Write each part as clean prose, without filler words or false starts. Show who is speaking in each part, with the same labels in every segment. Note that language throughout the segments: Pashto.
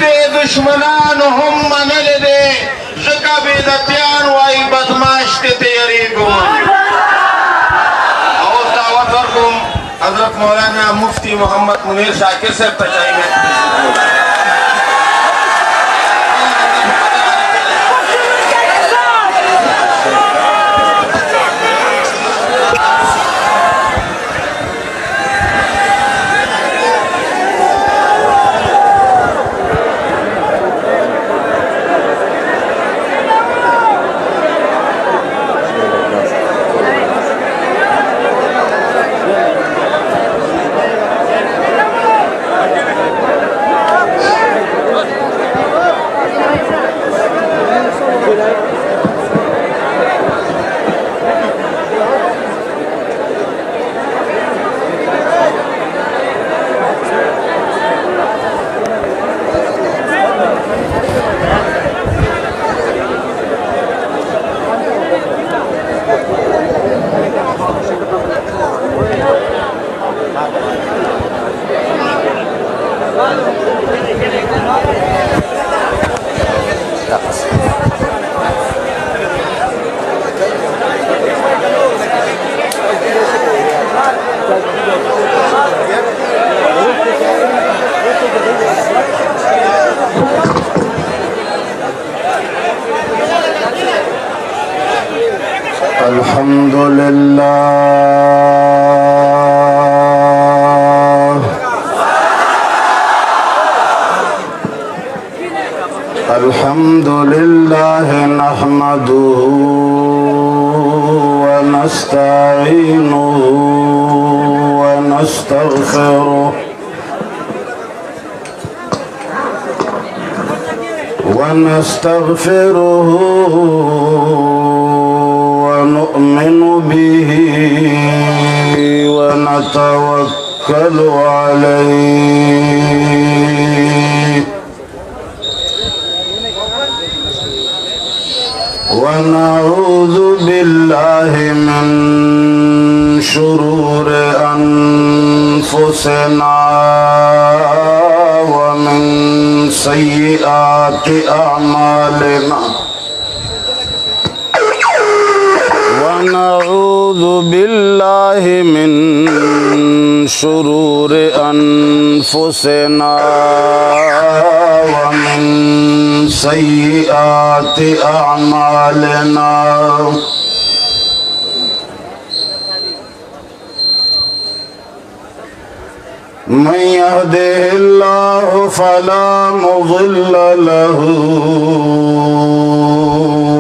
Speaker 1: دشمنان هم منل دے زکا بیدتیان وائی بدماش تے تیاری گون اور دعوت ورکم حضرت مولانا مفتی محمد منیر شاکر صاحب تچائی میں الحمد لله الحمد لله نحمده ونستعينه ونستغفره ونؤمن به ونتوكل عليه ونعوذ بالله من شرور أنفسنا ومن سيئات أعمالنا ونعوذ بالله من شرور أنفسنا ومن سيئات أعمالنا من يهده الله فلا مضل له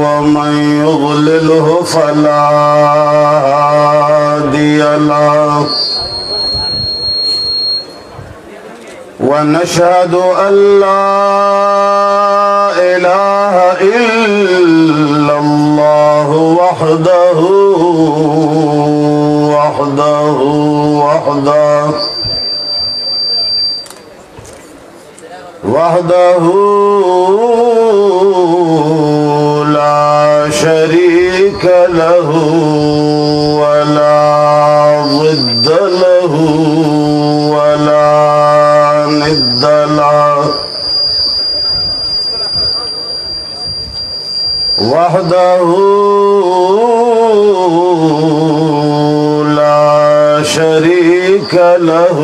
Speaker 1: ومن يضلله فلا هادي له ونشهد أن لا إله إلا الله وحده لا شريك له ولا ضد له ولا ند له وحده لا شريك له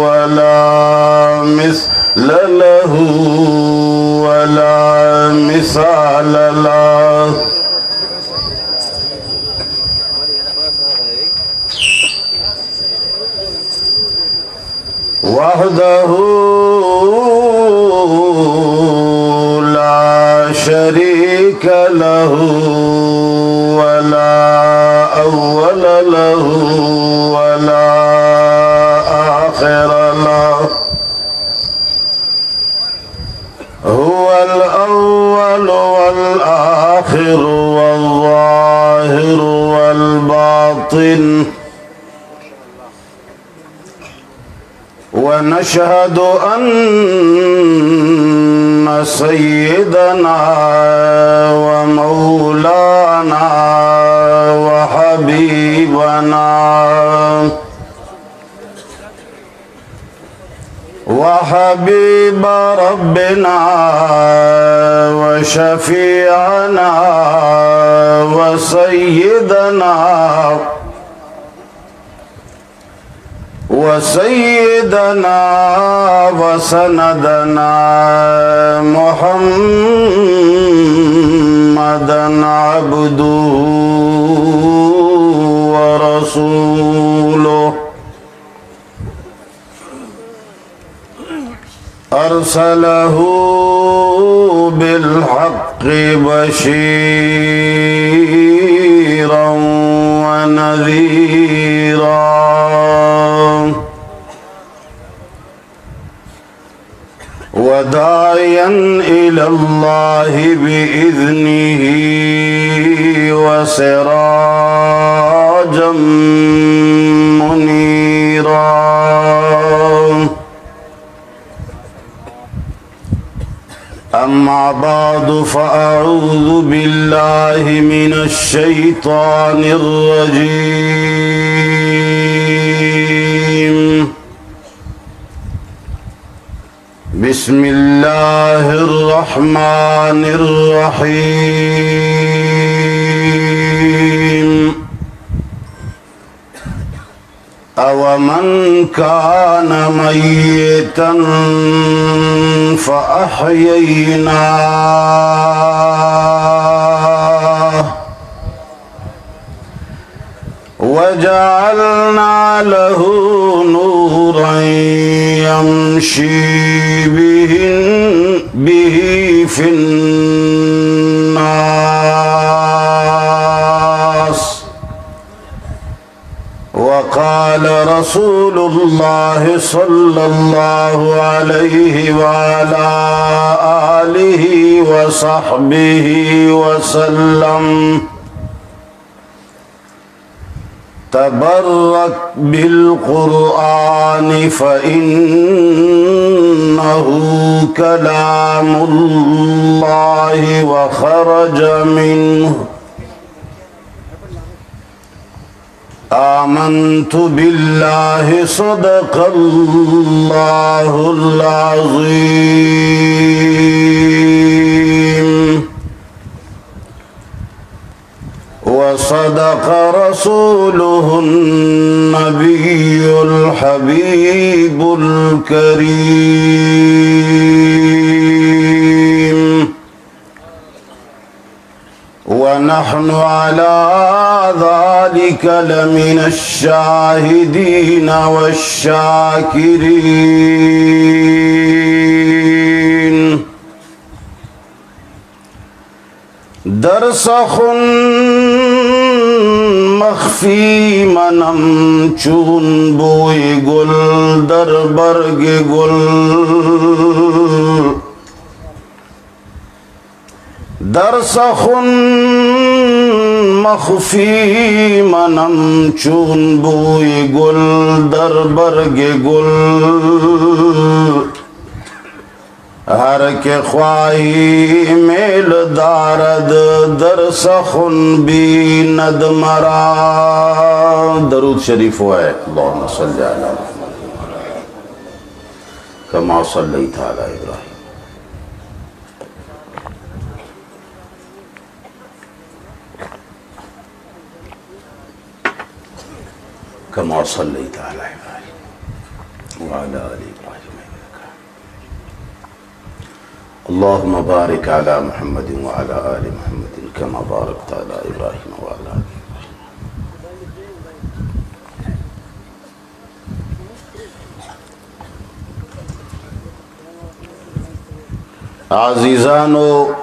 Speaker 1: ولا مثل له ولا مثال له وحده لا شريك له ولا أول له ولا آخر له هو الأول والآخر والظاهر والباطن ونشهد أن سيدنا ومولانا وحبيبنا
Speaker 2: وحبيب ربنا وشفيعنا وسيدنا وسندنا محمدا عبده ورسوله أرسله بالحق بشيرا ونذيرا وداعيا إلى الله بإذنه وسراجا منيرا أما بعد فأعوذ بالله من الشيطان الرجيم بسم الله الرحمن الرحيم أومن كان ميتا فأحييناه وجعلنا له نورا يمشي به في الناس وقال رسول الله صلى الله عليه وعلى آله وصحبه وسلم تبرك بالقرآن فإنه كلام الله وخرج منه آمنت بالله صدق الله العظيم وصدق رسوله النبي الحبيب الكريم ونحن على ذلك لمن الشاهدين والشاكرين درسخ مخفی منم چون بوی گل در برگ گل در سخن مخفی منم چون بوی گل در برگ گل هر که خواهی میل دارد در سخن بیند مرا. درود شریف ہے اللهم صل علی محمد کما صلیت علی ابراہیم كما صليت على إبراهيم وعلى آل إبراهيم إنك اللهم بارك على محمد وعلى آل محمد كما باركت على إبراهيم وعلى آل إبراهيم. عزیزانو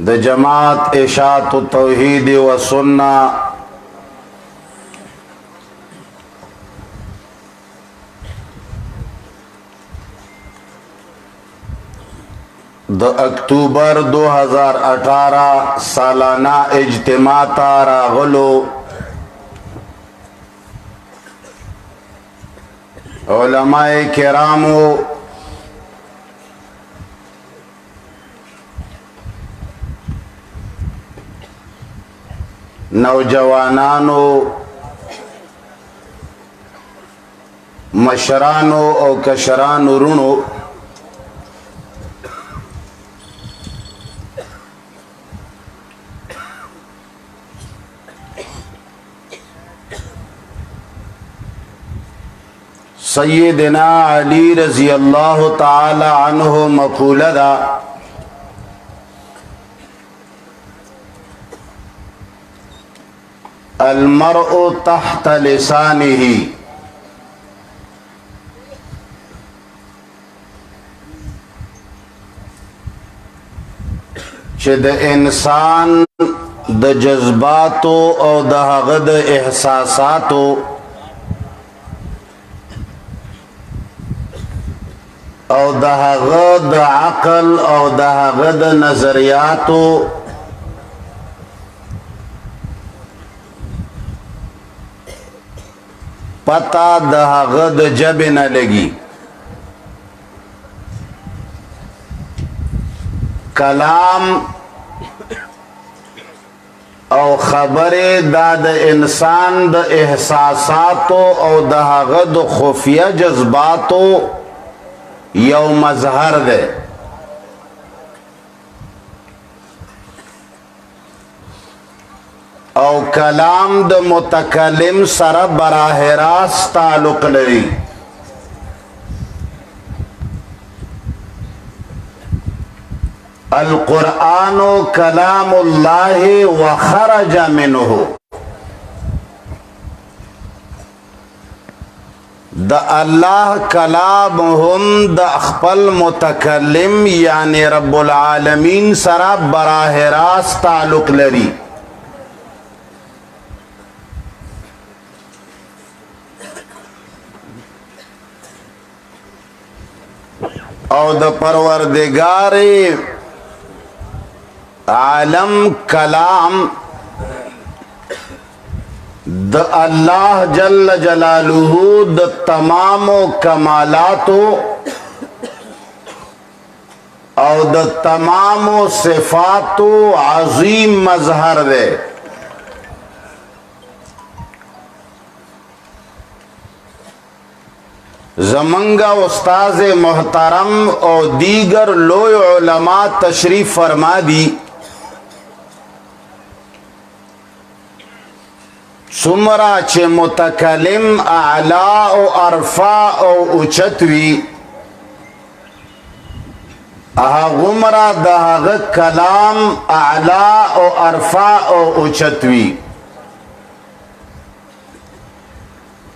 Speaker 2: د جماعت اشاعت توحید و سنہ د اکتوبر 2018 سالانہ اجتماع تا راغلو علماء کرامو نوجوانانو مشرانو او کشرانو رونو سیدنا علی رضی اللہ تعالی عنہ مقولہ دا المرء تحت لسانه چې د انسان د جذباتو او د هغه د احساساتو او د هغه د عقل او د هغه د نظریاتو پتا د هغه د جبه نه لګي کلام او خبره دا د انسان د احساساتو او د هغه د خفیه جذباتو یو مظهر ده او کلام د متکلم سره براه راست تعلق لري القرآن کلام الله وخرج منه د الله کلام هم د خپل متکلم یعنی رب العالمین سره براه راست تعلق لري او د پروردگار عالم کلام د الله جل جلاله د تمام کمالاتو او د تمام صفاتو عظیم مظهر ده زمنگا استاذ محترم او دیگر لوی علماء تشریف فرما دی سمرا چه متکلم اعلا او ارفا او اچتوی اها غمرا دهغ کلام اعلا او ارفا او اچتوی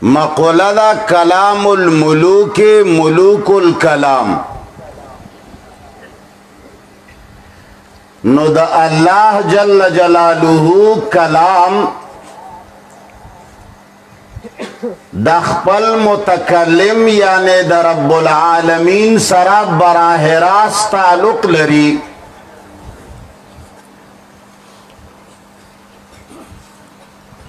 Speaker 2: مقولہ دا کلام الملوک ملوک الکلام نو دا اللہ جل جلالہ کلام دا خپل متکلم یعنی دا رب العالمین سرا براہ راست تعلق لري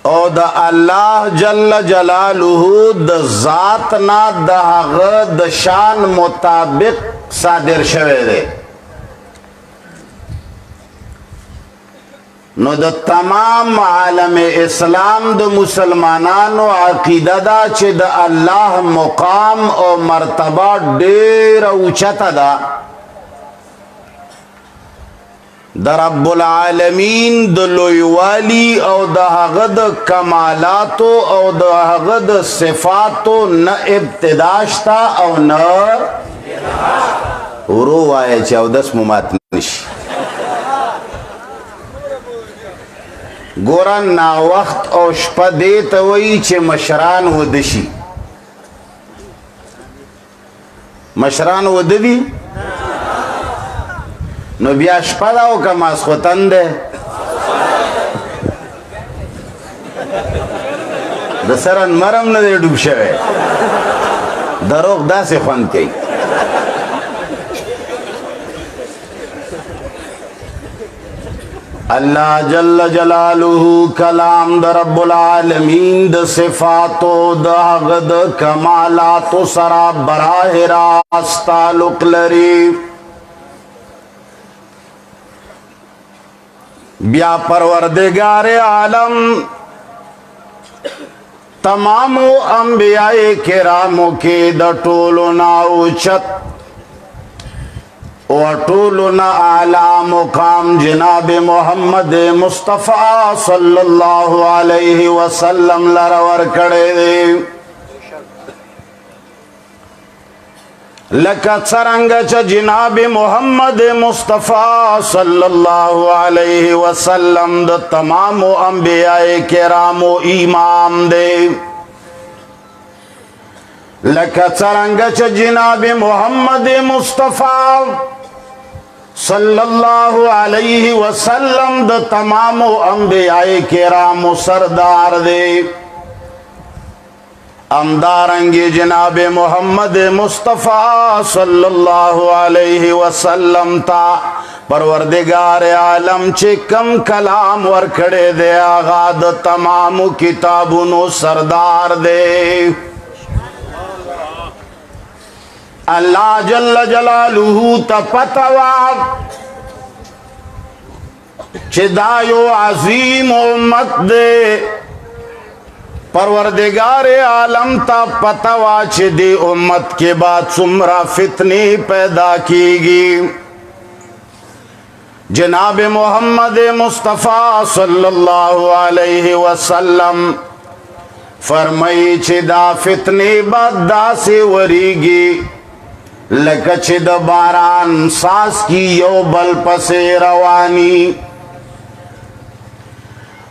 Speaker 2: او دا اللہ جل جلالہ دا ذات نا دا هغه د شان مطابق صادر شوه دے نو دا تمام عالم اسلام دا مسلمانانو عقیده دا چه دا اللہ مقام او مرتبہ دیر اوچتا دا دا رب العالمین دا لویوالی او دا هغه د کمالاتو او دا هغه د صفاتو نه ابتداشتا او نه ورو وایه چه او دس ممات نشی گورن نا وقت او شپه دیتا وی چه مشران ودشی مشران وددی نو بیا شپه دا او که ماسخوتن ده د سرن مرم نه دی ډوب شوی دروغ داسې خوند کوي اللہ جل جلالہ کلام دا رب العالمین دا صفاتو دا غد کمالاتو سرا براہ راست تعلق لري بیا پروردگار عالم तमामो अंबियाए किरामो के द टोलो ना उचत और टोलो ना आला मुकाम जनाब मोहम्मद मुस्तफ़ा सल्लल्लाहु अलैहि वसल्लम लरवर कड़े दे लका सरंग च जनाब मोहम्मद मुस्तफ़ा सल्लल्लाहु अलैहि वसल्लम द तमामो अंबियाए किरामो इमाम दे लका सरंग च जनाब मोहम्मद मुस्तफ़ा सल्लल्लाहु अलैहि वसल्लम द तमामो अंबियाए किरामो सरदार दे अमदारंगे जनाब मोहम्मद मुस्तफ़ा सल्लल्लाहु अलैहि वसल्लम ता परवरदिगार आलम चे कम कलाम वर खड़े दे आगाद तमाम किताबुनो सरदार दे अल्लाह जल्ल जलालुहु ता पतवा चिदायो अजीम उम्मत दे परवरदिगार आलम ता पतवा चे दे उम्मत के बाद सुमरा फितने पैदा कीगी जनाब मोहम्मद मुस्तफ़ा सल्लल्लाहु अलैहि वसल्लम फरमाई चे दा फितने बदा से वरीगी लकच द बारान सास की यो बल पसे रवानी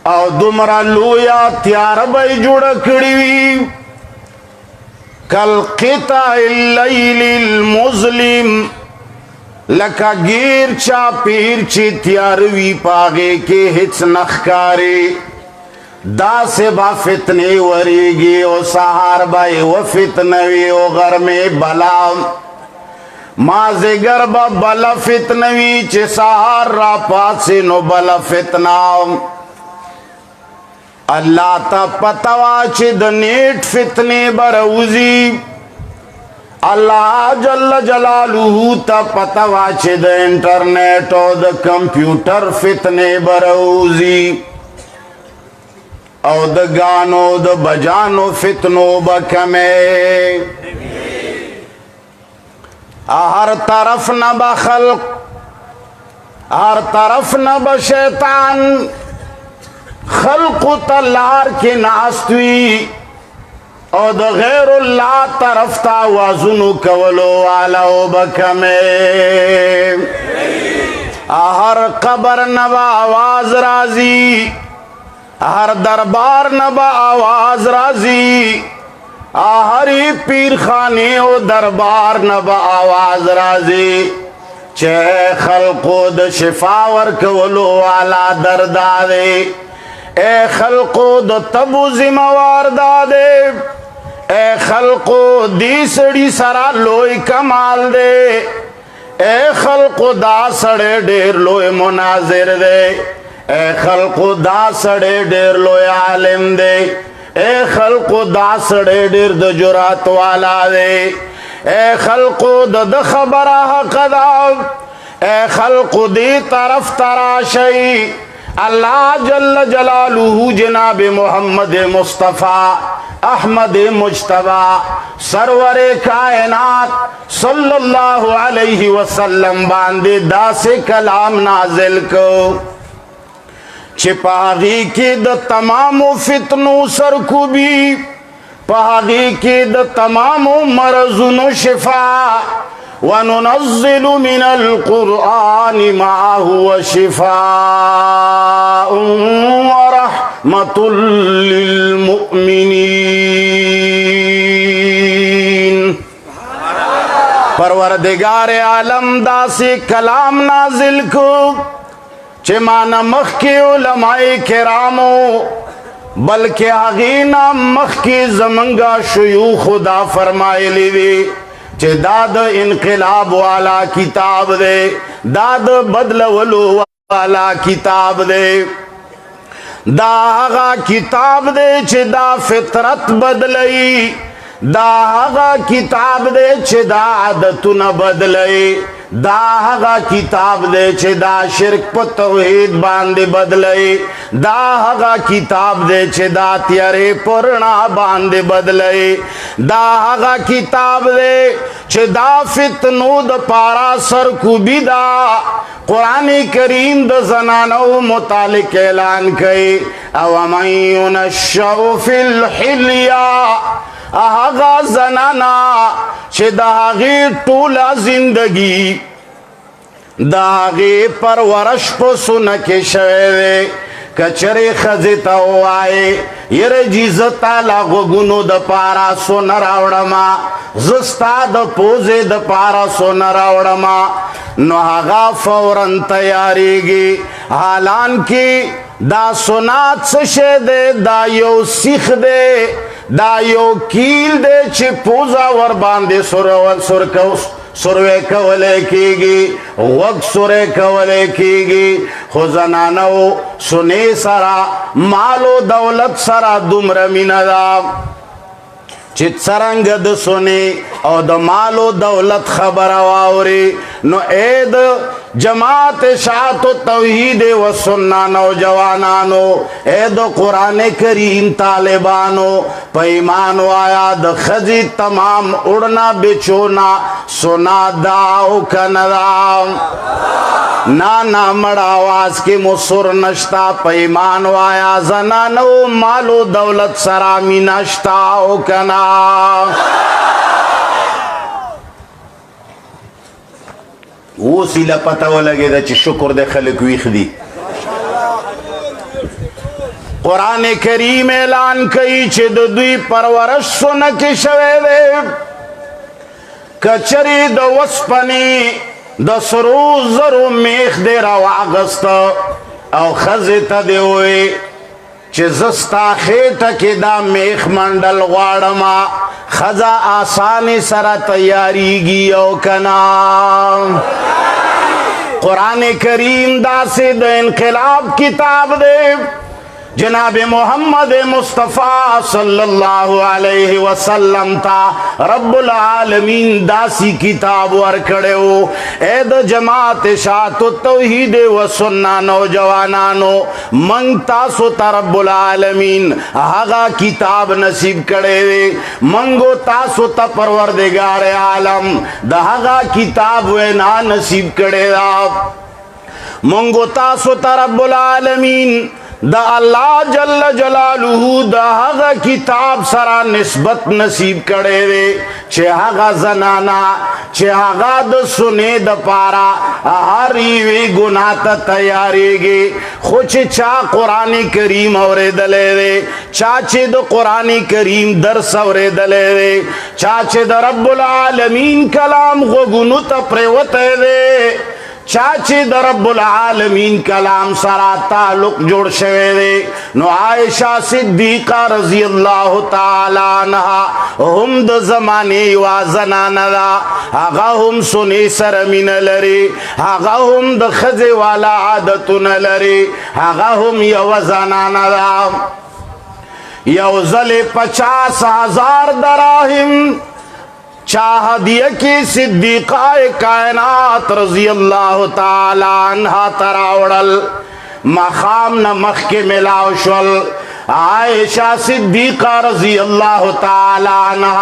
Speaker 2: और दुमरा लोया त्यार बई जुड़ कड़ी कल क़िता लैलिल मुज़लिम लका गिर चा पीर ची त्यारवी पागे के हिच नखकारे दा से बा फितने वरीगी ओ सहार बाई वो फितनवी ओ घर में बला माजे गरबा बला फितनवी चे सहार रा पासे नो बला फितना अल्लाह ता पतवा चे द नेट फितने बरउजी अल्लाह जल्ल जलालुहु ता पतवा चे द इंटरनेट और द कंप्यूटर फितने बरउजी और द गानो द बजानो फितनो बकमे हर तरफ न बखल्क हर तरफ न बशैतान खल्क़ तलार के नास्तवी और द गैरुल्लाह तरफ ता वाजुनु कवलो वाला बकमे हर कबर नबा आवाज राजी हर दरबार नबा आवाज राजी हरी पीर खाने ओ दरबार नबा आवाज राजी चे खल्क़ो द शिफावर कवलो वाला दर्दादे ए खल्क़ो द तबु जिम्मेवार दादे ए खल्क़ो दी सड़ी सरा लोई कमाल दे ए खल्क़ो दा सड़े ढेर लोई मुनाजिर दे ए खल्क़ो दा सड़े ढेर लोई आलिम दे ए खल्क़ो दा सड़े ढेर द जुरात वाला दे ए खल्क़ो द खबरा हक़दा ए खल्क़ो दी तरफ तराशई अल्लाह जल्ल जलालुहु जनाब मोहम्मद मुस्तफ़ा अहमद मुज्तबा सरवरे कायनात सल्लल्लाहु अलैहि वसल्लम बांदे दासे कलाम नाजिल को छिपागी के द तमामो फितनो सरकुबी पहागी के द तमामो मरजुनो शिफा वनुनज़्ज़िलु मिनल क़ुरआनि मा हुवा शिफ़ाउन व रहमतुल लिल मुमिनीन परवरदिगार आलम दासी कलाम नाजिल को चिमाना मख के उलमाए किरामो बल्कि आगीना मख के जमंगा शुयू खुदा फरमाए लेवे चे दाद इनकलाब वाला किताब दे दाद बदलवलो वाला किताब दे दागा किताब दे चे दा फितरत बदलई دا هغه کتاب دے چې دا عادتونه بدلئی دا هغه کتاب دے چې دا شرک په توحید باندې بدلئی دا هغه کتاب دے چې دا تیارې پرنا باندې بدلئی دا هغه کتاب دے چې دا فتنو د پارا سرکوبی دا قرآن کریم د زنانو متعلق اعلان کئی او من ينشأ فی الحلیہ آغا زنانا چه دا غیر طولا زندگی دا غیر پرورش پو سنک شوئے کچری خزیتا ہوئے یر جیزتا لغگونو دا پارا سن راوڑما زستا دا پوزے دا پارا سن راوڑما نو آغا فوراً تیاری گی حالان کی دا سنات سشے دے دا یو سیخ دے دا یو کیل دے چی پوزا ور باندے سروے کولے کیگی وقت سرے کولے کیگی خوزنانو سنے سرا مالو دولت سرا دمر من دا چت سرنگ د سنے او د مالو دولت خبر واوری نو اید جماعت اشاعت و توحید و سنہ نوجوانانو اید قرآن کریم طالبانو پیمانو آیا د خزی تمام اڑنا بچونا سنا داو کندام نانا مڑا آواز کے مصر نشتا پیمانو آیا زنانو مالو دولت سرامی نشتاو کنا وہ سیلہ پتہ ہو لگے دا چی شکر دے خلق ویخ دی قرآن کریم اعلان کئی چی دو دوی پرورش سنکی شوے دے کچری دا وسپنی دا سرو زرو میخ دے رواغست او خزیتا دے ہوئے چی زستا خیٹا کی دا میخ منڈل غاڑما خزا آسانی سرا تیاری گی او کنا قرآن کریم دا سے دا انقلاب کتاب دے جناب محمد مصطفیٰ صلی اللہ علیہ وسلم تا رب العالمین داسی کتاب ورکڑے ہو اے دا جماعت اشاعت و توحید و سنہ نوجوانانو منگتا سو تا رب العالمین آغا کتاب نصیب کڑے دے منگو تاسو تا پروردگار عالم دا آغا کتاب وینا نصیب کڑے دا منگو تاسو تا رب العالمین دا اللہ جل جلالہ دا ہغا کتاب سرا نسبت نصیب کڑے دے چھے ہغا زنانا چھے ہغا دا سنے دا پارا ہریوی گناہ تا تیاری گے خوچ چا قرآن کریم اورے دلے دے چاچے دا قرآن کریم درس اورے دلے دے چاچے دا رب العالمین کلام غگنو تا پریوتے دے چاچی در رب العالمین کلام سرا تعلق جوڑ شوے دے نو عائشہ صدیقہ رضی اللہ تعالی عنہ ہم د زمانے وازنان دا آغا ہم سنی سرمین لری آغا ہم د خزی والا عادتن لری آغا ہم یو زنان دا یو زل 50,000 دراہم چاہ دیا کی صدیقہ کائنات رضی اللہ تعالی عنہ تراوڑل مقام نمخ کے ملاو شول عائشہ صدیقہ رضی اللہ تعالی عنہ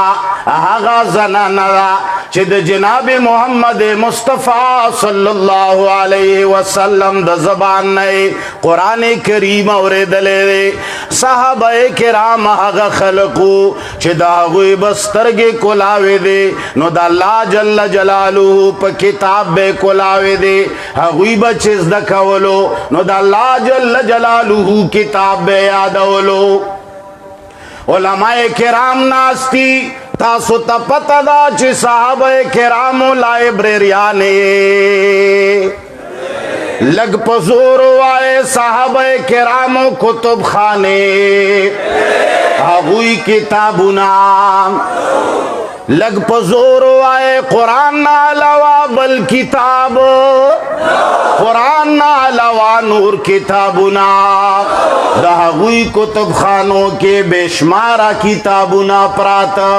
Speaker 2: آغا زنانا چد جناب محمد مصطفیٰ صلی اللہ علیہ وسلم دا زبان نئے قرآن کریم اور دلے دے صحابہ کرام آغا خلقو چد آغوی بسترگے کلاوے دے نو دا اللہ جل جلالہ پا کتاب بے کلاوے دے آغوی بچز دکھولو نو دا اللہ جل جلالہ کتاب بے یادو علماء کرام ناستی تاسو تا پتا دا چی صحابہ کرامو لائبریریانے لگ پزور وائے صحابہ کرامو کتب خانے آغوی کتابنا लग पजोर आए कुरान ना अलावा बल किताब, कुरान ना अलावा नूर किताबुना, दहागुई कुतुब खानों के बेशमारा किताबुना प्राता।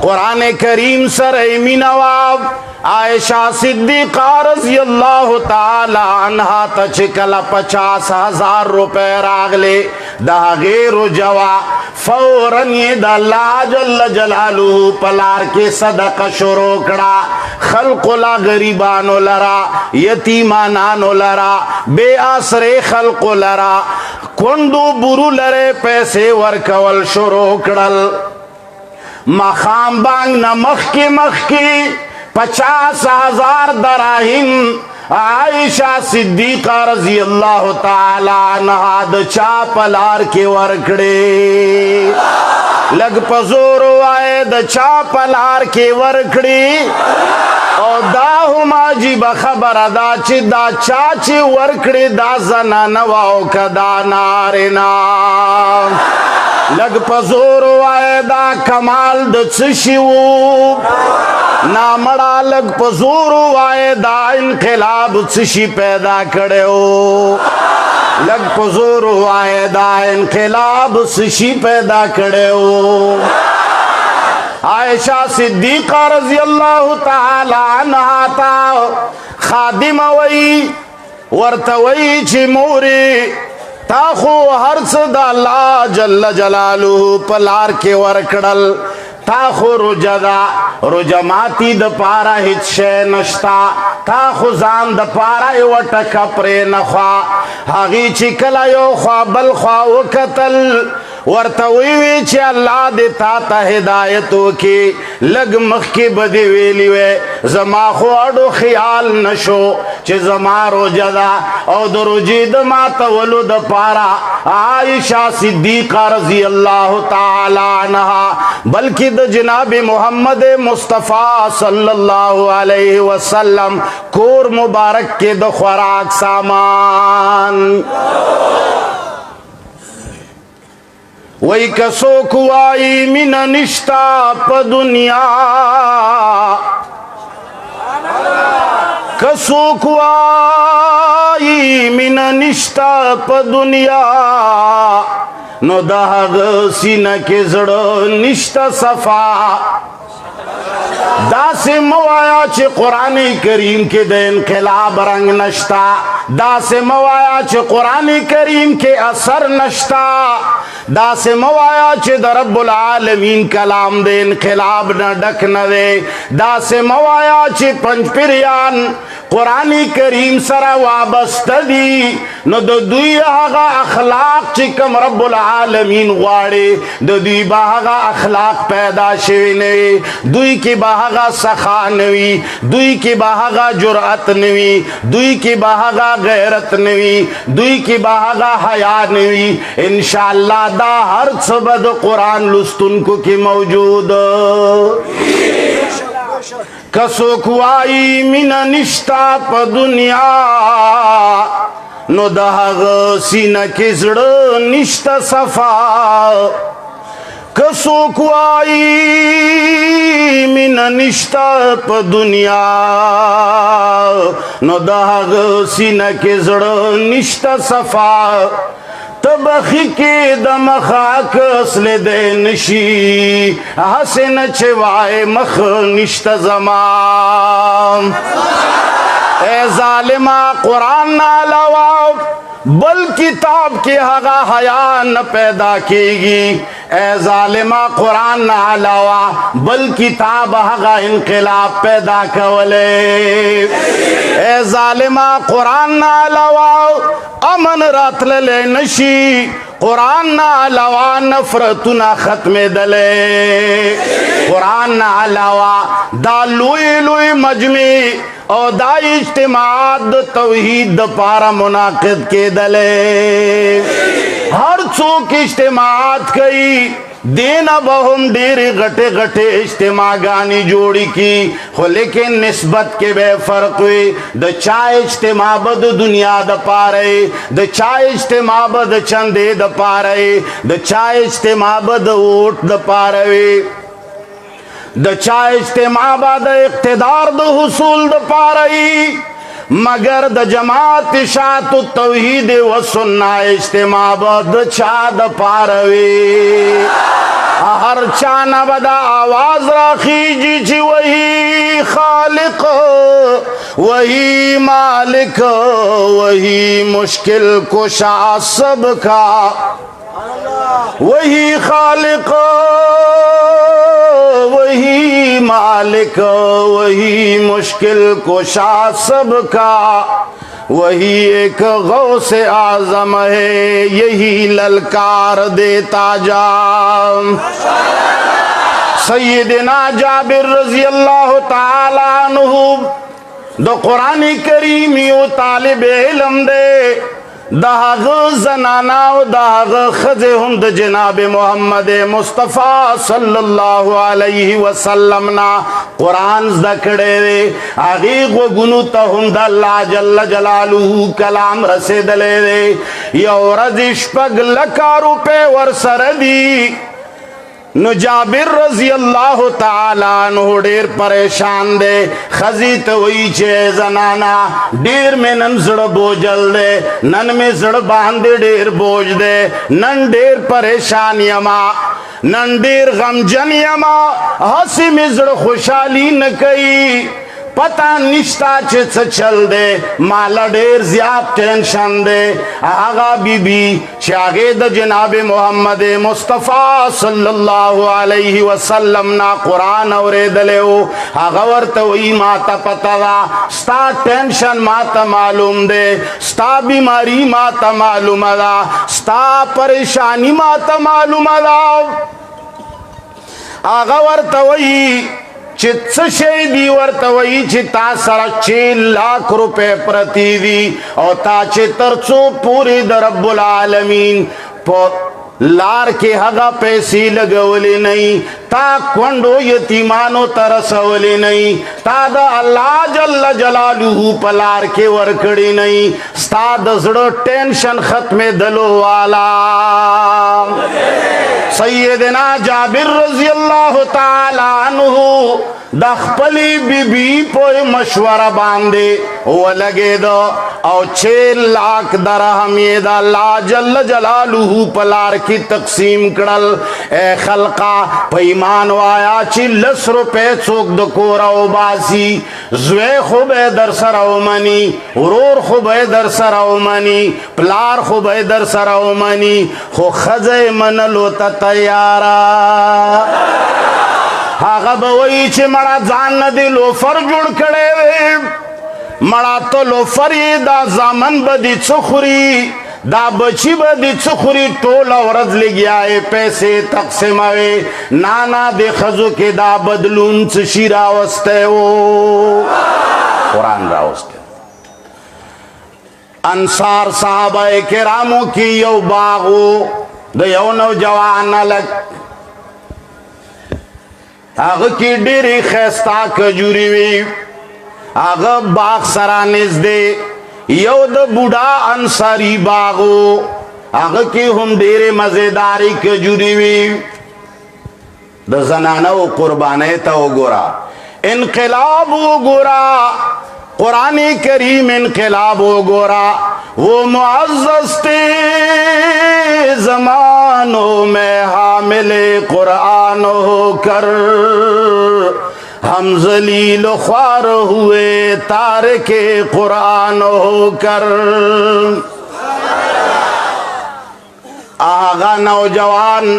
Speaker 2: कुरान करीम सर नवाब आयशा सिद्दीक़ा रज़ी अल्लाह ताला अन्हा तचकला 50,000 रुपए रागले दागे रुजवा फौरन ये दल्ला जल्ल जलालू पलार के सदका शुरू कड़ा खल्कुला गरीबानो लरा यतीमानानो लरा बेआसरे खल्को लरा कुंडू बुरु लरे पैसे वर्कवल शुरू कड़ल मखाम बांग नमख की 50,000 दराहिम आयशा सिद्दीक़ा रज़ी अल्लाह ताला अन्हा द चापलार के वर्कड़े लग पजोरो आए द चापलार के वर्कड़ी और दाहुमा जी बखबर दा ची दा चाची वर्कड़ी दा जना नवाओ कदा नारेना लग पजोरो आए दा कमाल द शिवू ना मड़ा लग पजोरो आए दा इनकलाब शिशी पैदा करे हो लग पजोरो आए दा इनकलाब शिशी पैदा करे हो। आयशा सिद्दीक़ा रज़ी अल्लाह ताला अन्हा ता खादिम वई वर्तवई ची मोरी ताखो हर्ष दा अल्लाह जल्ल जलालुहु पलार के वर्कडल ताखो रुजदा रुजमाती द पारा हित शे नश्ता ताखो जान द पारा वट कपरे नखवा हागी चिकला यो ख्वा बल ख्वा वकतल वर्तवी चे अल्लाह देता ता हिदायतों की लग मख की बदी वेली वे जमा खोड़ो ख्याल नशो चे जमा रोजदा और दरुजीद माता वलु द पारा आयशा सिद्दीक़ा रज़ी अल्लाह ताला अन्हा बल्कि द जनाब मोहम्मद मुस्तफ़ा सल्लल्लाहु अलैहि वसल्लम कोर मुबारक के द खुराक सामान वही कसो कुआई मिन निश्ता प दुनिया कसो कुआई मिन निश्ता प दुनिया नो दाग सीना के जड़ निश्ता सफा दासे मवाया चे कुरान करीम के दिन खिलाब रंग नश्ता दासे मवाया चे कुरान करीम के असर नश्ता दासे मवाया चे रब्बुल आलमीन कलाम देन खिलाब न डक न दे दासे मवाया चे पंचपिरियान कुरानी करीम सरा वाबस्तदी न द दुई हागा अखलाक चिकम रब्बुल आलमीन वाड़े द दुई बागा अखलाक पैदा शेने दुई की बागा सखा नवी दुई की बागा जुरअत नवी दुई की बागा गैरत नवी दुई की बागा हया नवी इंशाअल्लाह दा हर सबद कुरान लुस्तुन को की मौजूद कसो कुआई मिन निश्ता प दुनिया नो दहाग सीना के जड़ निश्ता सफा कसो कुआई मिन निश्ता प दुनिया नो दहाग सीना के जड़ निश्ता सफा तबखी के दम खाक असले दे नशी हसन छवाए मख निश्त जमान ए जालिमा कुरान ना अलावा बल किताब के हगा हया न पैदा कीगी ए जालिमा कुरान ना अलावा बल किताब हगा इनकलाब पैदा कवले ए जालिमा कुरान ना अलावा अमन रातल ले नशी कुरान ना अलावा नफरतुना खत्मे दले कुरान ना अलावा दा लुई लुई मजमी और दा इज्तिमाद तौहीद पारा मुनाकिद के दले हर चौक इज्तिमाद कई देना बहुम डेरे गटे गटे इज्तिमा गानी जोड़ी की हो लेकिन निस्बत के बेफर्क हुए द चाय इज्तिमा बद दुनिया द पारे द चाय इज्तिमा बद चंदे द पारे द चाय इज्तिमा बद ओट द पारे د چا اجتماع با د اقتدار د حصول د پاره مگر د جماعت اشاعت التوحید و سنت اجتماع با د چا د پاره وی ہر چانا بدا آواز راخیجی چی وہی خالق وہی مالک وہی مشکل کشا سب کا وہی خالق وہی مالک وہی مشکل کشا سب کا وہی ایک غوث اعظم ہے یہی للکار دیتا جا سیدنا جابر رضی اللہ تعالی عنہ دو قرآن کریم یو طالب علم دے داغ زنانا و داغ خزے ہم دا جناب محمد مصطفیٰ صلی اللہ علیہ وسلم نا قرآن ذکڑے دے آغیق و گنو تا ہم دا اللہ جل جلالہ کلام رسید لے دے یو رزش پگ لکا روپے ورسر دی نو جابر رضی اللہ تعالی عنہ ډیر پریشان دے خزی توئی چے زنانا ډیر میں نن زڑ بوجل دے نن میں زڑ باندے ډیر بوج دے نن ډیر پریشان یما نن ډیر غمجن یما ہسی میں زڑ خوشحالی نکئی پتا نشتا چھ چل دے مالا ډیر زیاد ٹینشن دے آغا بی بی چاگے دا جناب محمد مصطفیٰ صلی اللہ علیہ وسلم نا قرآن اورے دلیو آغا ورطوئی ماتا پتا دا ستا ٹینشن ماتا معلوم دے ستا بیماری ماتا معلوم دا ستا پریشانی ماتا معلوم دا آغا ورطوئی چت شی دی ورتوئی چی تا سر 6 لاکھ روپے پرتی دی او تا چی ترچو پوری در رب العالمین لار کے ہگا پیسی لگولی نہیں تا کنڈو یتیمانو ترسولی نہیں تا دا اللہ جل جلالہ پلار کے ورکڑی نہیں ستا دا زڑو ٹینشن ختم دلو والا سیدنا جابر رضی اللہ تعالی عنہ دا خپلی بی بی پوئی مشورہ باندے وہ لگے دو او 6 لاکھ درہم یہ دا اللہ جل جلالہ پلار کی تقسیم کرل اے خلقا پیمان وایا چی 10 روپے چوک دکورو باسی زوے خوبے در سرو منی ورور خوبے در سرو منی پلار خوبے در سرو منی خو خزے منلو تا تیارا آغا بوئی چی مڑا زان ندی لوفر جوڑ کڑے وے مڑا تو لوفر یہ دا زامن بدی چخوری دا بچی بدی چخوری ٹولا ورد لگیا ہے پیسے تقسیم ہوئے نانا دے خزو کے دا بدلون چشی راوستے ہو قرآن راوستے انصار صحابہ کراموں کی یو باغو دا یو نوجوان لگ آغا کی ڈیری خیستا کجوری وی آغا باغ سرانیز دے یو دا بوڑا انصاری باغو آغا کی ہم ڈیری مزیداری کجوری وی دا زنانو قربانے تا گورا انقلاب گورا قرآن کریم انقلاب گورا وہ معزز تے زمانوں میں حامل قرآن ہو کر ہم ذلیل و خوار ہوئے تارک قرآن ہو کر آغا نوجوان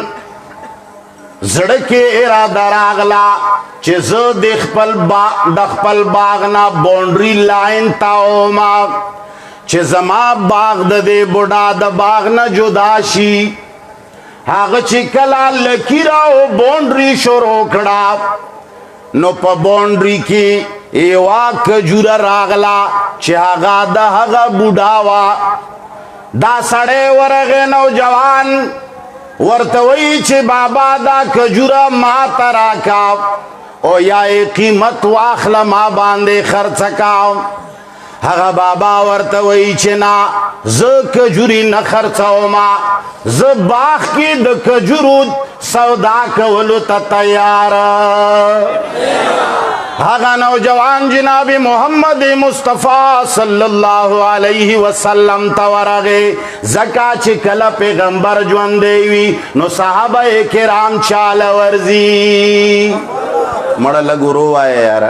Speaker 2: زڑکے ارادہ راغلا چیز دخپل باغنا بونڈری لائن تاو ما چیز ما باغ دے بڑا دا باغنا جداشی آغا چی کلا لکی راو بونڈری شروع کڑا نو پا بونڈری کی ایوا کجورا راغلا چی آغا دا آغا بڑاوا دا سڑے ورغ نوجوان ورتوئی چھ بابا دا کجورا ما تراکا او یا قیمت واخلا ما باندے خرچکا هغه بابا ورته وی چې نا زه کجوري نه خرڅوما زه باغ کې د کجورو سودا کولو ته تیار هغه نوجوان جناب محمد مصطفی صلی الله علیه وسلم ته ورغه زکا چې کله پیغمبر ژوند دی نو صحابه کرام چاله ورزي مړه لګورو وای یار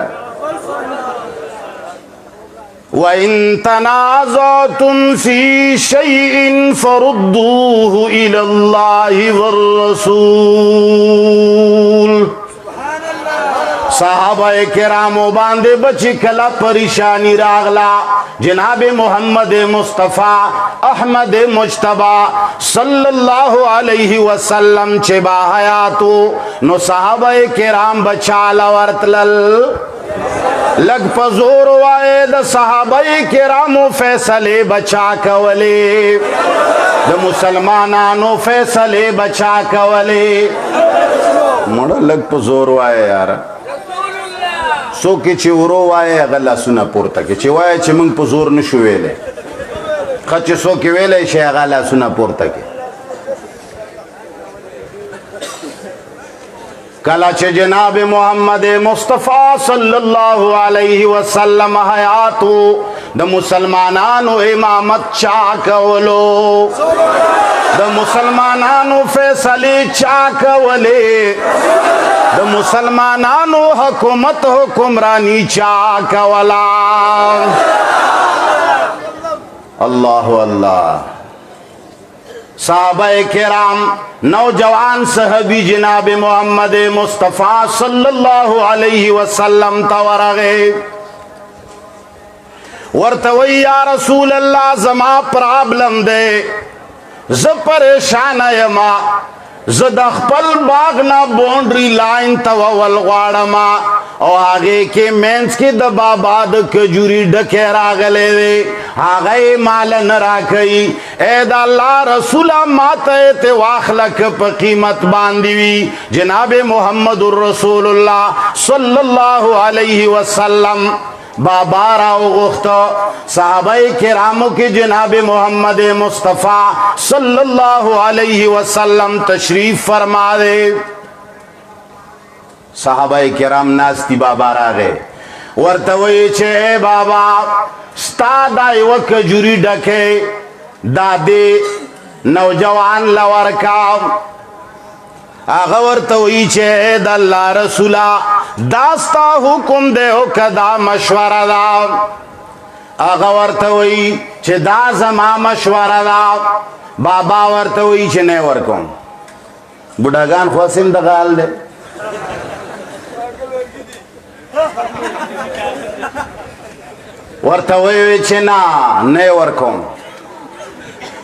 Speaker 2: وَإِن تَنَازَعْتُمْ فِي شَيْءٍ فَرُدُّوهُ إِلَى اللَّهِ وَالرَّسُولِ صحابہ کرامو باندے بچی کلا پریشانی راغلا جناب محمد مصطفیٰ احمد مجتبہ صلی اللہ علیہ وسلم چے با حیاتو نو صحابہ کرام بچالا ورتلل لگ پزور وائے دا صحابہ کرامو فیصلے بچا کولے دا مسلمانانو فیصلے بچا کولے مڑا لگ پزور وائے یارا سو کې چې ورو وایه هغه لاسونه پورته کړي چې وایه چې موږ په زور نشو ویلی ښه چې څوک یې ویلی شي هغه لاسونه پورته کړي کله چې جناب محمد مصطفی صلی الله علیه وسلم حیاتو د مسلمانانو امامت چا کولو د مسلمانانو فیصلې چا کولې د مسلمانانو حکومت حکمرانی چا کولا اللہ اللہ صحابہ کرام نوجوان صحابی جناب محمد مصطفیٰ صلی اللہ علیہ وسلم تورغے ورتوی یا رسول اللہ زما پرابلم دے ز پریشان یما ز د خپل باغ نه باونډري لاین ته ولغواړما او هغه کې مینس کې د بابا د کجوري ډکه راغلې وي هغه مال نه راکړي اے د الله رسول ماته ته واخلک په قیمت باندې وي جناب محمد رسول الله صلی الله علیه وسلم بابا راو غختو صحابہ کرامو کی جناب محمد مصطفیٰ صلی اللہ علیہ وسلم تشریف فرما دے صحابہ کرام ناستی بابا را گئے ورتوئی چھے بابا ستا دائی وک جوری ڈکے دادے نوجوان لورکاو آغا ورتوئی چھے دا اللہ رسولہ داستا حکم دے ہو کدا مشورہ دا آغا ورتوئی چھے دا زما مشورہ دا بابا ورتوئی چھے نئے ورکم بڑھاگان خواسم دا غال دے ورتوئی چھے نا نئے ورکم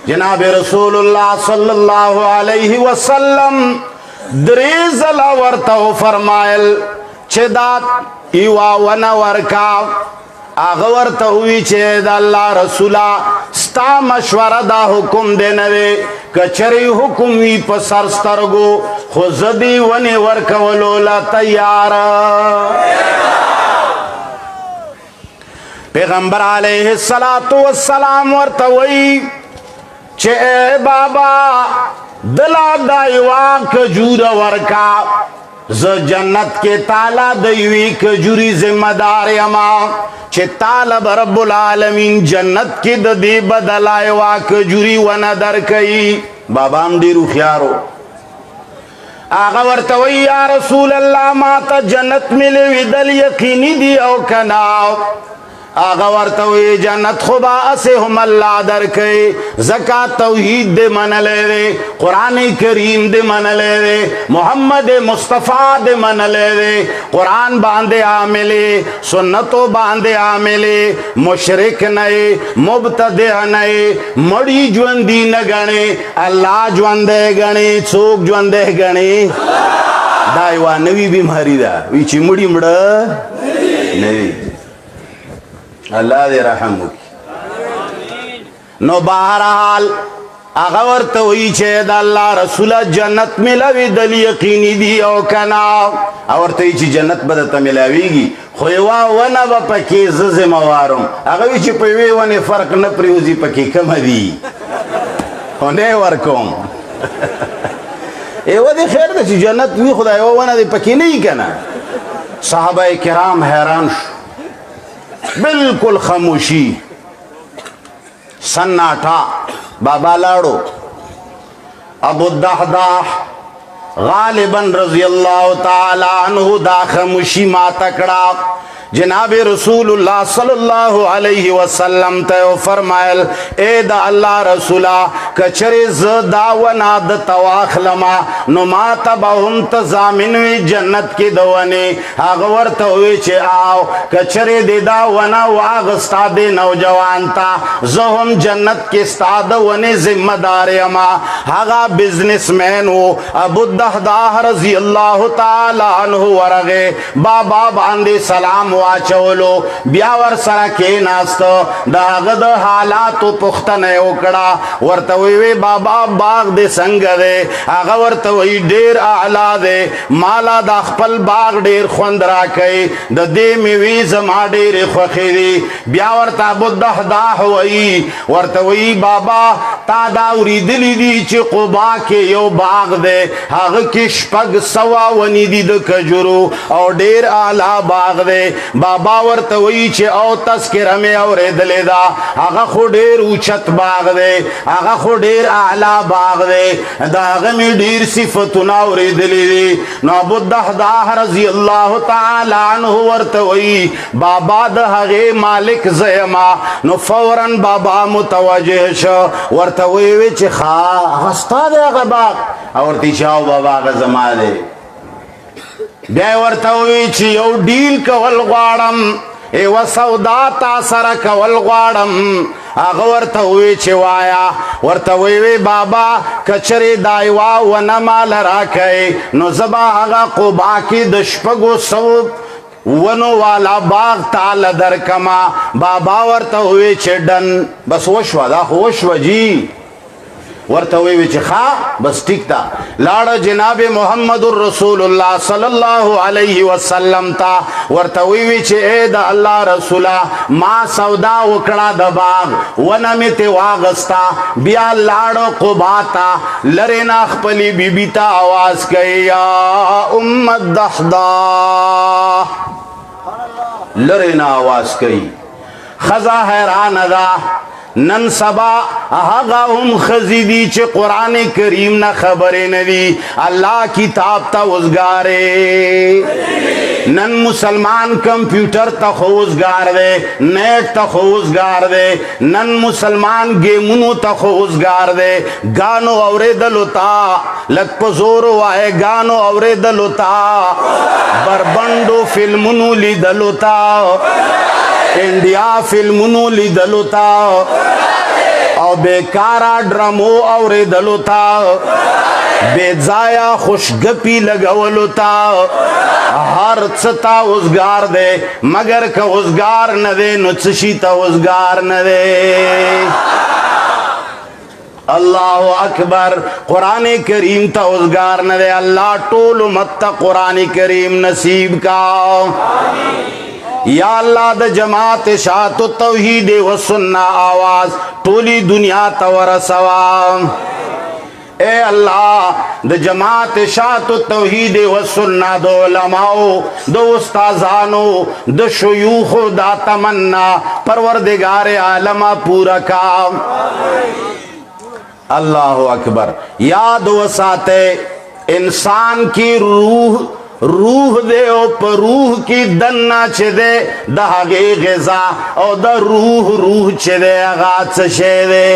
Speaker 2: جناب رسول اللہ صلی اللہ علیہ وسلم دریزلا ورتو فرمائل چه دات ایوا ون ورکا آغا ورتوی چه دا اللہ رسولا ستا مشورہ دا حکم دینوے کچری حکمی پا سرسترگو خوزدی ونی ورکولولا تیارا پیغمبر علیہ السلام ورتوی چه اے بابا دلا دایوا کجور ورکا ز جنت کے تالا دیوی کجوری ذمہ دار یما چه طالب رب العالمین جنت کی دی بدلائوا کجوری ون در کئی بابا ہم دیرو خیارو آغا ورتوی یا رسول اللہ ماتا جنت ملے وی دل یقینی دی او کناو آغا ورتوی جنت خدا اسے ہم اللہ در کئی زکاة توحید دے من لے رے قرآن کریم دے من لے رے محمد مصطفیٰ دے من لے رے قرآن باندے آملے سنتو باندے آملے مشرک نئے مبتدع نئے مڑی جوندی نگنے اللہ جوندے گنے چوک جوندے گنے دائیوہ نوی بیماری دا ویچی مڑی مڑا نوی اللہ دے رحم کی نو بہرحال هغه ورته وی چې د الله رسوله جنت ملاوي دل یقیني دی او کنا او ورته چې جنت به ته ملاويږي خو یو ونه به پکې ز ذمہوارم هغه وی چې په وی ونه فرق نه پریوزي پکې کم دی هونه ورکوم ایو دې خیر ده چې جنت وی خدای و ونه دې پکې نه کنا صحابه کرام حیران شو بالکل خاموشی سناٹا بابا لاڑو ابو الدحداح غالباً رضی اللہ تعالی عنہ دا خاموشی ما تکڑا جناب رسول اللہ صلی اللہ علیہ وسلم ته فرمایل اے دا اللہ رسولا کچری ز داونا د تواخلما نو ما تبهم تزامن وی جنت کی دوانی هغه ورته وی چې آو کچری دی داونا واغستا دی نوجوان تا زهم جنت کی استاد ونی ذمہ دار یما هغه بزنس مین وو ابو الدحداح رضی اللہ تعالی عنہ ورغه بابا باندې سلام واچولو بیا ور سره کې ناستو دا غد حالات پختنه وکړه ورته وی بابا باغ دې څنګه دی هغه ورته وی ډیر اعلی دی مالا دا خپل باغ ډیر خوند راکې د دې میوي زما ډیر خوخي دی بیا ورته ابو الدحداح وی ورته وی بابا تا دا اوریدلی دی چې قبا کې یو باغ دی هغه کې شپږ سوا ونی دی د کجورو او ډیر اعلی باغ دی بابا ورته وی چې او تذکرہ مې اورېدلې دا هغه خو ډیر اوچت باغ دی هغه خو ډیر اعلی باغ دی دا هغه مې ډیر صفاتونه اورېدلې دي نو ابو الدحداح رضی الله تعالی عنہ ورته وی بابا د هغه مالک زما نو فورا بابا متوجه شو ورته وی چې ښا غستا دی هغه باغ او ورته چاو بابا هغه زما دی بیا ورته وی چې یو ډیل کول غواړم ایو سودا تا سره کول غواړم هغه ورته وی چې وایا ورته وی بابا کچری دایوا ونه مال راکې نو زبا هغه قبا کې د شپږو سو ونو والا باغ تعالی درکما بابا ورته وی چې ډن بس وشو دا خو وشو جی ورته وی چې ښا بس ټیک تا لاړ جناب محمد رسول الله صلی الله علیه وسلم تا ورته وی چې اے د الله رسولا ما سودا وکړه د باغ ونه می ته واغستا بیا لاړ قبا تا لرینا خپلی بیبی تا आवाज کوي یا ام الدحداح لرینا आवाज کوي خزا حیران ده نن سبا هغه هم خزیدی چې قرآن کریم نه خبرې نه دي الله کتاب ته وزګارې نن مسلمان کمپیوټر ته خو وزګار دی نیټ ته خو وزګار دی نن مسلمان گیمونو ته خو وزګار دی ګانو اورېدلو تا لږ په زور وایه ګانو اورېدلو تا بربنډو فلمونو لیدلو تا انڈیا فلمونو لیدلو تا او بیکارا ڈرامو اوریدلو تا بے ځایه خوشګپی لګولو تا هر څه تا وزګار دی مگر که وزګار نه دی نو څه شي ته وزګار نه دی اللہ اکبر قرآن کریم تا وزگار نہ دے اللہ ٹول امت تا قرآن کریم نصیب کا یا اللہ دا جماعت شاعت و توحید و سنہ آواز ٹولی دنیا تورسوا اے اللہ دا جماعت شاعت و توحید و سنہ دو علماء دو استازانو دو شیوخ دا تمنا پروردگار عالم پورا کام اللہ اکبر یاد وساتے انسان کی روح دے او پر روح کی دننا چھ دے دا غی غذا او دا روح چھ دے غات چھ دے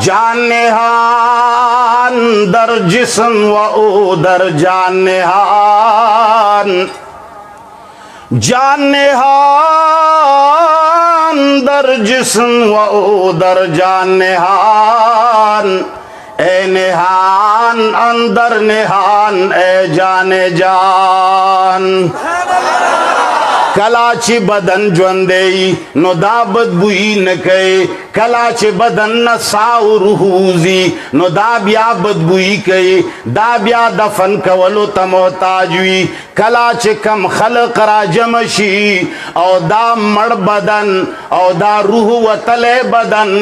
Speaker 2: جان نہان در جسم و او در جان نہان جان نہان در جسم و او در جان نہان اے نہان اندر نہان اے جان جان کلا چې بدن ژوندی نو دا بدبویی نه کوي کلا چې بدن نه ساه روحوزي نو دا بیا بدبویی کوي دا بیا دفن کولو ته محتاج وي کلا چې کم خلق را جمع شي او دا مړ بدن او دا روح وتلی بدن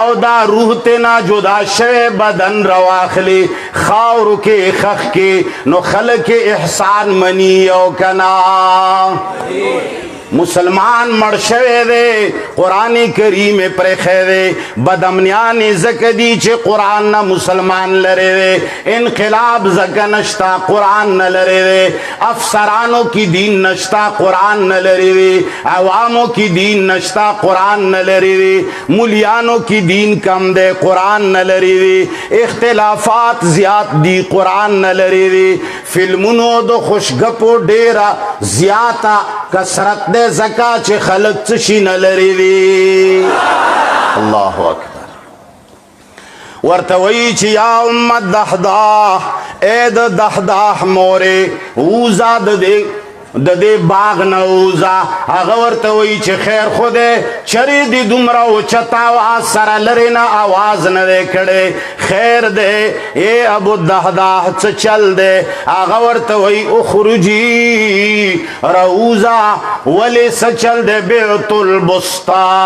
Speaker 2: او دا روح تینا جدا شوی بدن رواخلی خاورو کې خخ کې نو خلق احسان منی او کنا مسلمان مړ شوی دی قرآن کریم پرېښی دی بدامنیانې ځکه دي چې قرآن نه مسلمان لرې دی انقلاب ځکه نشته قرآن نه لرې دی افسرانو کې دین نشته قرآن نه لرې دی عوامو کې دین نشته قرآن نه لرې دی مولیانو کې دین کم دی قرآن نه لرې دی اختلافات زیات دي قرآن نه لرې دی فلمونو د خوشګپو ډېره زیاته کثرت دی زکا چې خلق څه شي نه لري دي الله اکبر ورته وایي چې یا امت دحداح اے د دحداح مورې ووځه د دې باغ نه ووځه هغه ورته وایي چې خیر خو دی چرې دې دومره اوچت اواز سره لرې نه آواز نه دی کړی خیر دی اے ابو الدحداح څه چل دی هغه ورته وایي اخرجي راوځه ولې څه چل دی بعت البستان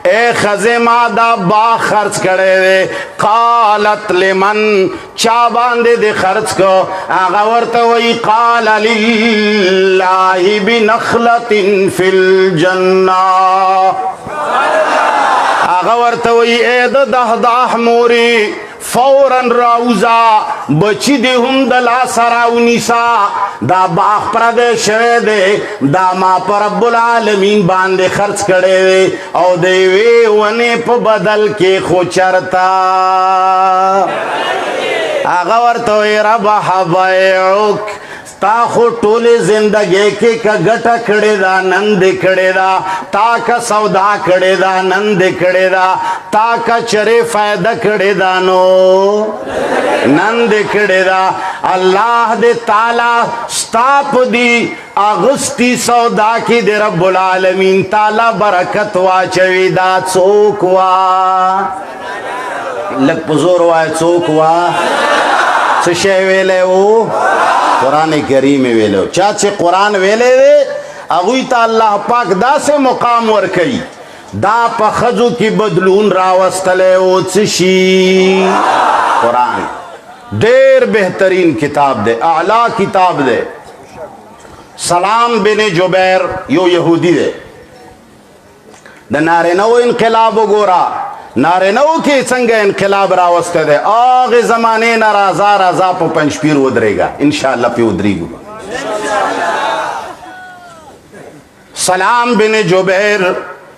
Speaker 2: اے ښځې ما دا باغ خرڅ کړی دی قالت لمن چا باندې دې خرڅ کو هغه ورته وایي قال لله بنخلة في الجنة هغه ورته وایي اے د دحداح مورې فوراً راوځه بچی دې هم د لاسه راونیسه دا باغ پردی شوی دی دا ما په رب العالمین باندې خرڅ کړی دی او د یوې ونې په بدل کې خو چرته هغه ورته وایي ربح بیعک تا خو ټولې زندګۍ کې که ګټه کړې ده نن دې کړې ده تا که سودا کړې ده نن دې کړې ده تا که چرې فایده کړې ده نو نن دې کړې ده الله دې تعالی ستا په دې اغستی سودا کې دې رب العالمین تعالی برکت واچوي دا څوک وا لږ په زور وایه څوک وا څه شی ویلی و قرآن کریم ویلو چا چې قرآن ویلے دی هغوی ته الله پاک داسې مقام ورکوي دا په ښځو کې بدلون راوستلی او څه شي قرآن ډېر بهترین کتاب دی اعلی کتاب دی سلام بن جبیر یو یهودی دی د نارینهو انقلاب وګوره نارینهو کې څنګه انقلاب راوسته دی هغې زمانې نه رازا رازا په پنجپیر ودرېږه انشاءالله پې ودرېږو سلام بن جبیر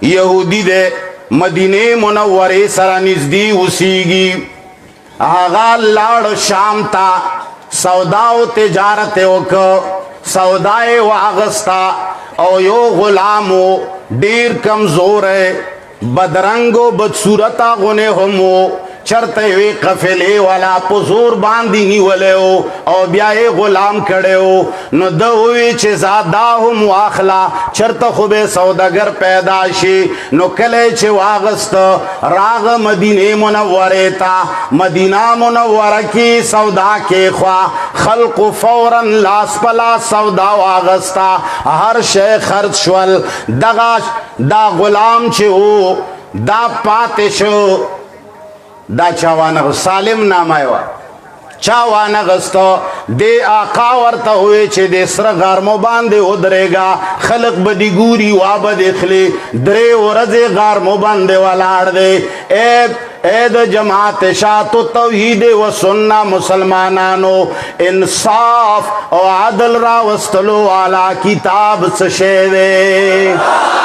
Speaker 2: یهودی دی مدینې منورې سره نږدې اوسیږي هغه لاړ شام ته سودا او تجارت یې وکړ سودا یې واغسته او یو غلام و ډېر کمزوری بدرنگو بدصورتا غنے ہمو چرته وی قفلې والا په زور باندې نیولې او بیا یې غلام کړو نو د وی چې زادا هم واخلا چرته خو به سوداګر پیدا شي نو کله چې واغست راغ مدینه منوره تا مدینه منوره کې سودا کې خوا خلق فورا لاس پلا سودا واغستا هر شی خرڅ شول دغه دا غلام چې وو دا پاتې شو دا چاوانه سالم نامه وا چاوانه غستو دی آقا ورته وی چې د سره غارمو باندې ودرېګا خلق بدی ګوري وا بدخلی درې ورځې غارمو باندې ولاړ دی اے د جماعت شاعت توحید و سنت مسلمانانو انصاف او عدل را وستلو والا کتاب څه شی دی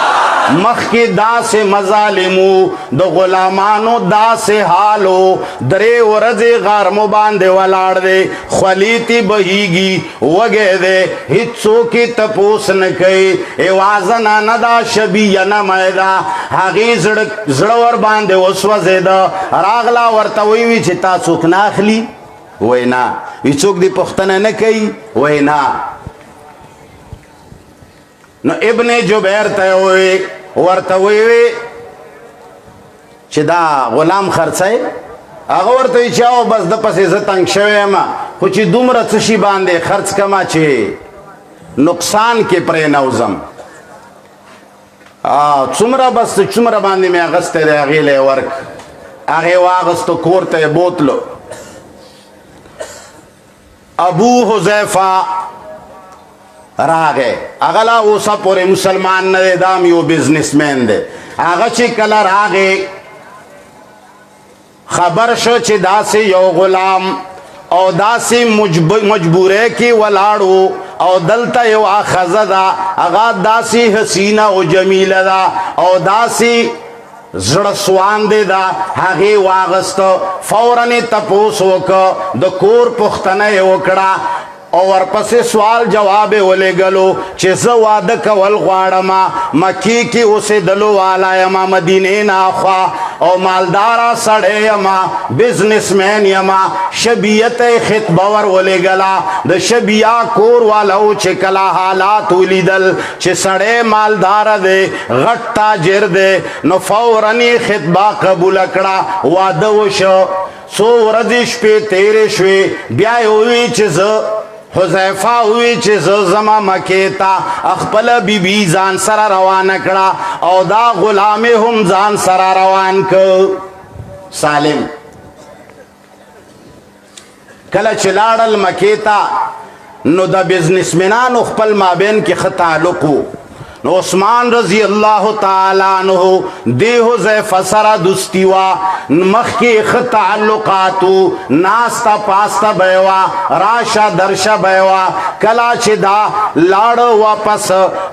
Speaker 2: مخی دا سے مظالمو دو غلامانو دا سے حالو درے ورزی غارمو باندے ولاڑ دے خلیتی بہیگی وگے دے ہتسو کی تپوس نکئی ایوازنا ندا شبیہ نمیدہ حقی زڑور باندے وسوزے دا راغلا ورطویوی چتا سوک ناخلی وینا وی چوک دی پختنہ نکئی وینا نو ابن جبیر ته وی ورته وی چې دا غلام خرڅای هغه ورته چې او بس د پسې زه تنګ شوی ما خو چې دومره څه شي باندې خرڅ کما چې نقصان کې پرې نوزم څومره بس څومره باندې مې اغستی دی هغې له یې ورک هغې واغستو کور ته یې بوتلو ابو حذیفه راغی هغه لا اوسه پورې مسلمان نه دی دا م یو بزنسمین دی هغه چې کله راغی خبر شو چې داسې یو غلام او داسې مجبوره کې ولاړو او دلته یو ښځه ده هغه داسې حسینه او جمیله ده او داسې زړه سوانده ده هغې واغسته فورا یې تپوس وکړه د کور پوښتنه یې وکړه او ورپسې سوال جواب یې ولېږلو چې زه واده کول غواړم مکې کې اوسېدلو والا یم مدینې نه اخوا او مالداره سړی یم بزنسمین یم شبیه ته یې خطبه ور ولېږله د شبیه کور والو چې کله حالات ولیدل چې سړی مالداره دی غټ تاجر دی نو فورا یې خطبه قبوله کړه واده وشو څو ورځې شپې تېرې شوې بیا یې ووی چې زه حذیفه وی چې زه زما مکې ته خپله بیبي ځان سره روانه کړه او دا غلام هم ځان سره روان کړ سالم کله چې لاړل مکې ته نو د بزنسمنانو خپل مابین کې ښه تعلق و نو عثمان رضی اللہ تعالی عنہ دی حذیفہ سره دوستی وا مخکې ښه تعلقاتو ناستا پاستا بیوا راشه درشه بیوا کله چې دا لاړ واپس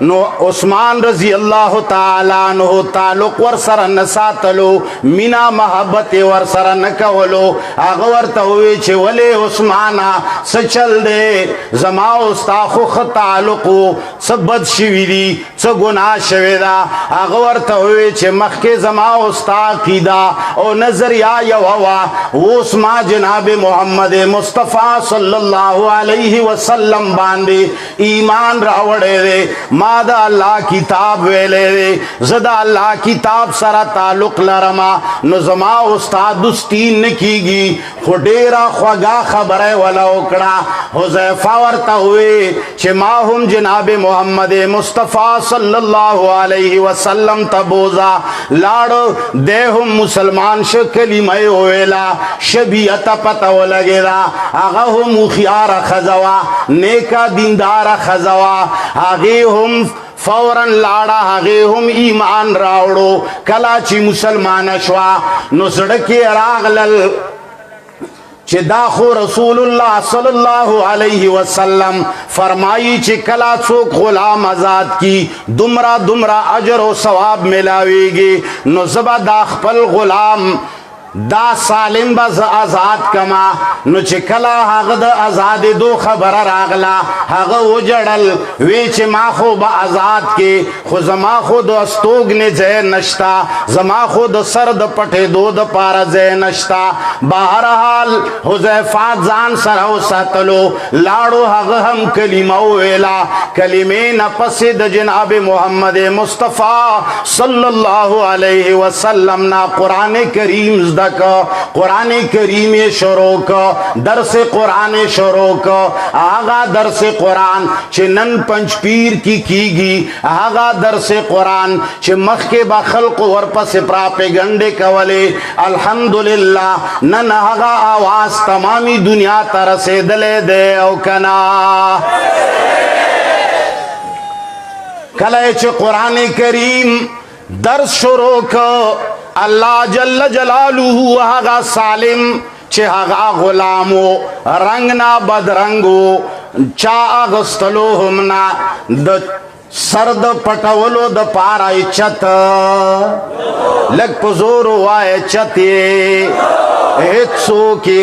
Speaker 2: نو عثمان رضی اللہ تعالی عنہ تعلق ور سره نه ساتلو مینا محبت ور سره نه کولو هغه ورته وی چې ولې عثمانه څه چل دی زما او ستا خو ښه تعلق و څه بد شوي دي څه ګناه شوې ده هغه ورته ووی چې مخکې زما او ستا عقیده او نظریه یوه وه اوس ما جناب محمد مصطفی صلی الله علیه وسلم باندې ایمان راوړی دی ما د الله کتاب ویلی دی زه د الله کتاب سره تعلق لرم نو زما او ستا دوستي نه کیږي خو ډېره خوږه خبره یې وله وکړه حذیفه ورته ووی چې ما هم جناب محمد مصطفی صلی اللہ علیہ وسلم تبوزا لاڑو دے ہم مسلمان شو کلمہ ویلا شبیت پتہ لگے دا آغا ہم خیار خزوا نیکا دیندار خزوا آغی ہم فوراً لاڑا هغه هم ایمان راوړو کلا چې مسلمان شوا نو سړکی راغلل چې دا خو رسول الله صلی الله علیه وسلم فرمایي چې کلا څوک غلام آزاد کی دمرا اجر او ثواب ملاويږي نو زبا دا خپل غلام دا سالم بز آزاد کما نو چې کلا هغه د آزاد دو خبر راغلا هغه وجړل وی چې ما خو به آزاد کې خو زما خو د استوګ نه ځای نشتا زما خو د سر د پټې دو د پاره ځای نشتا بهرحال حذیفه ځان سره وساتلو لاړو هغه هم کلمه ویلا کلمې نه پسې د جناب محمد مصطفی صلی الله علیه وسلم نا قران کریم قرآن کریم شروع کا درس قرآن شروع کا آغا درس قرآن چھ نن پنچ پیر کی گی آغا درس قرآن چھ مخ کے با خلق ورپس پراپیگنڈے کولے الحمدللہ نن آغا آواز تمامی دنیا ترسے دلے دے او کنا کلے چھ قرآن کریم درس شروع کا اللہ جل جلالہ آغا سالم چھ آغا غلامو رنگنا بدرنگو چا اغسطلو ہمنا سرد پٹولو د پارای چت لگ پزورو آئے چتے ہتسو کے